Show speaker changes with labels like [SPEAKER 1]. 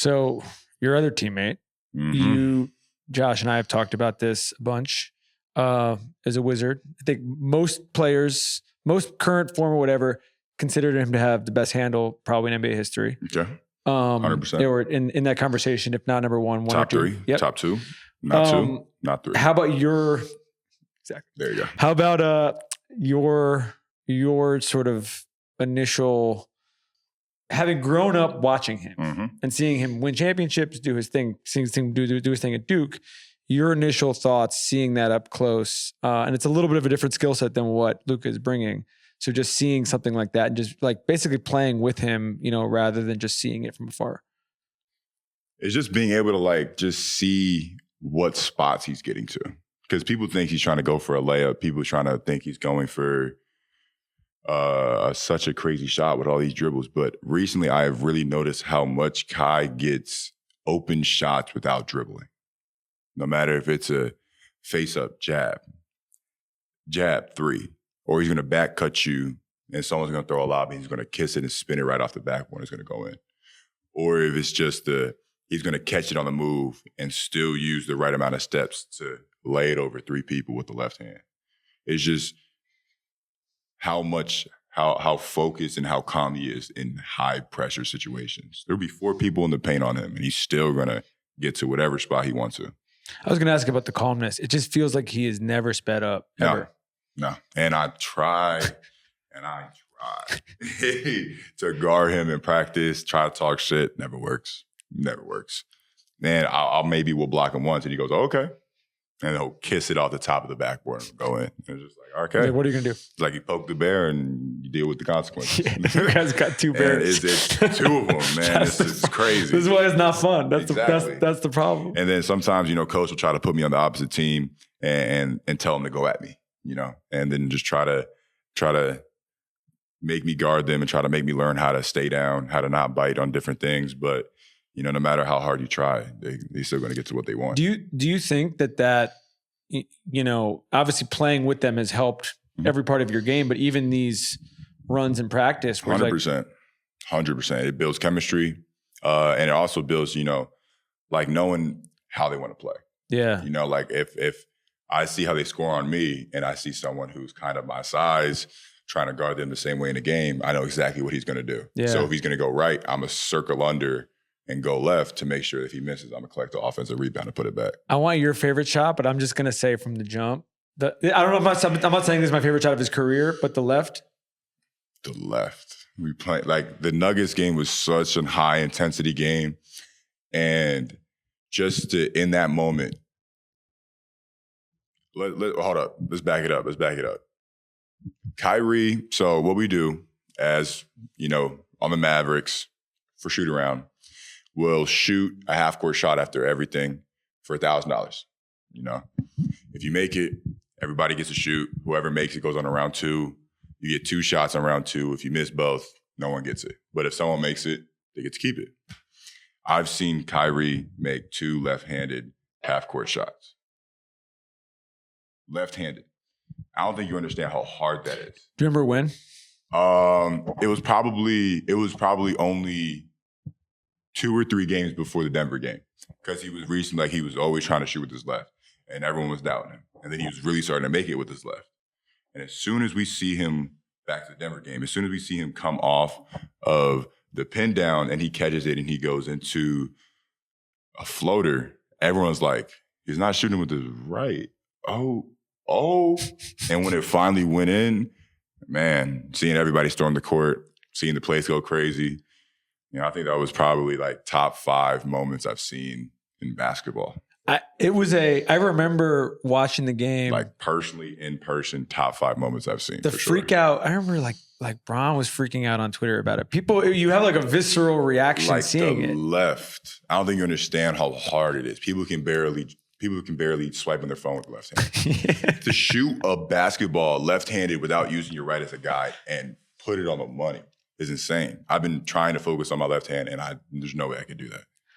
[SPEAKER 1] So your other teammate, you, Josh, and I have talked about this a bunch. As a Wizard, I think most players, most current form or whatever, considered him to have the best handle probably in NBA history.
[SPEAKER 2] Okay. 100%.
[SPEAKER 1] They were in that conversation, if not number one
[SPEAKER 2] top
[SPEAKER 1] or two.
[SPEAKER 2] Three.
[SPEAKER 1] Yep.
[SPEAKER 2] Top two. Not two. Not three.
[SPEAKER 1] How about your exactly?
[SPEAKER 2] There you go.
[SPEAKER 1] How about your sort of initial, having grown up watching him and seeing him win championships, do his thing, seeing him do his thing at Duke. Your initial thoughts, seeing that up close, and it's a little bit of a different skill set than what Luka is bringing. So just seeing something like that and just like basically playing with him, rather than just seeing it from afar.
[SPEAKER 2] It's just being able to like just see what spots he's getting to. Because people think he's trying to go for a layup. People are trying to think he's going for such a crazy shot with all these dribbles. But recently I have really noticed how much Kai gets open shots without dribbling. No matter if it's a face-up jab, three, or he's going to back cut you and someone's going to throw a lob and he's going to kiss it and spin it right off the backboard. It's going to go in. Or if it's just he's going to catch it on the move and still use the right amount of steps to lay it over three people with the left hand. It's just how focused and how calm he is in high-pressure situations. There'll be four people in the paint on him and he's still going to get to whatever spot he wants to.
[SPEAKER 1] I was going to ask about the calmness. It just feels like he is never sped up, ever.
[SPEAKER 2] No. And I try to guard him in practice, try to talk shit. Never works. And we'll block him once and he goes, oh, okay. And he'll kiss it off the top of the backboard and go in. And it's just like, okay.
[SPEAKER 1] Like, what are you going to do?
[SPEAKER 2] It's like you poke the bear and you deal with the consequences.
[SPEAKER 1] Yeah, you guys got two bears.
[SPEAKER 2] It's two of them, man. It's crazy.
[SPEAKER 1] This is why it's not fun. That's the problem.
[SPEAKER 2] And then sometimes, coach will try to put me on the opposite team and tell him to go at me, and then just try to make me guard them and try to make me learn how to stay down, how to not bite on different things. But no matter how hard you try, they're still going to get to what they want.
[SPEAKER 1] Do you think that obviously playing with them has helped every part of your game, but even these runs in practice?
[SPEAKER 2] 100%. 100%. It builds chemistry. And it also builds, like knowing how they want to play.
[SPEAKER 1] Yeah.
[SPEAKER 2] Like if I see how they score on me and I see someone who's kind of my size trying to guard them the same way in the game, I know exactly what he's going to do. Yeah. So if he's going to go right, I'm going to circle under and go left to make sure if he misses, I'm going to collect the offensive rebound and put it back.
[SPEAKER 1] I want your favorite shot, but I'm just going to say from the jump. I don't know if I'm not saying this is my favorite shot of his career, but the left.
[SPEAKER 2] The left. We play like the Nuggets game was such a high intensity game. And just in that moment, hold up. Let's back it up. Kyrie, so what we do as, on the Mavericks for shoot around, we'll shoot a half-court shot after everything for $1,000. If you make it, everybody gets to shoot. Whoever makes it goes on to round two. You get 2 shots on round 2. If you miss both, no one gets it. But if someone makes it, they get to keep it. I've seen Kyrie make 2 left-handed half-court shots. Left-handed. I don't think you understand how hard that is.
[SPEAKER 1] Do you remember when?
[SPEAKER 2] It was probably only 2 or 3 games before the Denver game, because he was recently, like, he was always trying to shoot with his left and everyone was doubting him. And then he was really starting to make it with his left. And as soon as we see him back to the Denver game, as soon as we see him come off of the pin down and he catches it and he goes into a floater, everyone's like, he's not shooting with his right. Oh. And when it finally went in, man, seeing everybody storm the court, seeing the place go crazy, I think that was probably like top 5 moments I've seen in basketball.
[SPEAKER 1] I remember watching the game.
[SPEAKER 2] Like personally, in person, top 5 moments I've seen.
[SPEAKER 1] The freak out. I remember like Bron was freaking out on Twitter about it. You have like a visceral reaction like seeing it.
[SPEAKER 2] Left. I don't think you understand how hard it is. People can barely swipe on their phone with the left hand. To shoot a basketball left-handed without using your right as a guide and put it on the money is insane. I've been trying to focus on my left hand, and there's no way I can do that.